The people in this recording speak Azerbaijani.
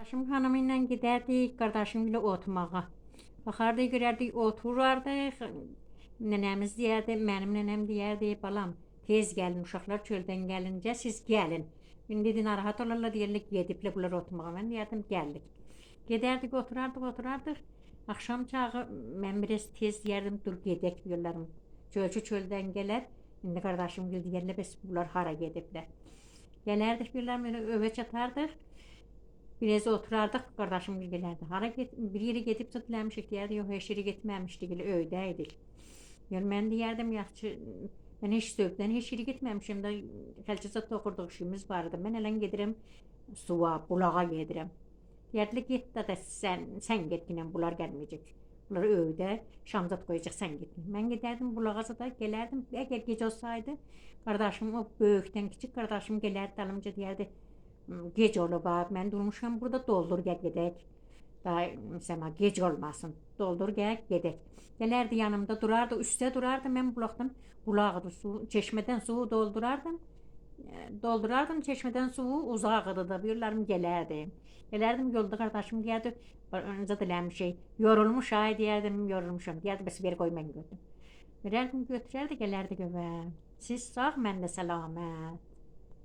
Qardaşım hanımıyla giderdik, qardaşımla oturmağa. Baxardı, görərdik, oturardıq. Nənəmiz deyərdi, mənim nənəm deyərdi, balam, tez gəlin, uşaqlar çöldən gəlincə siz gəlin. İndi də narahat olurlar, deyirlər, gediblər bunlar oturmağa. Mən deyərdim, gəldik. Gedərdik, oturardıq. Axşam çağı mən biraz tez deyərdim, dur gedək deyirlərim. Çöldən gələr. İndi qardaşım deyirlər, bəs bunlar hara gediblər. Gələrdik, deyirlər, evə çatardıq. Biraz oturardıq, qardaşım gələrdi. Bir yere gedib diləmişik deyərdi, yox, heç yerə getməmişdik, elə öydəydik. Yəni mən deyərdim, yaxşı, mən heç sövqdən heç yerə getməmişim də, Xəlçəzadda oxurduq işimiz var idi. Mən elən gedirəm suya, bulağa gedirəm. Deyərdilər, get də sən get yine, bunlar gəlməyəcək. Bunları öydə, şamzat qoyacaq, sən get. Mən gedərdim bulağa da gələrdim. Əgər gecə olsaydı, qardaşım, o böyükdən kiçik qardaşım gələrdi dalımca deyərdi, gec olub ha, mən durmuşam burada, doldur gəl gedək. Daha məsələn gec olmasın. Doldur gəl gedək. Gələrdi yanımda durardı, üstə durardı. Mən bulaqdan bulaqdı su, çeşmədən suyu doldurardım. Doldurardım çeşmədən suyu uzaqdı da buyurlarım gələrdi. Gələrdim yolda qardaşım deyərdi, zat eləmişik. Yorulmuş ay deyərdim, yorulmuşam. Deyərdi bəs ver qoy mən götürüm. Verərdim götürərdi gələrdi evə. Siz sağ, mən də səlamət.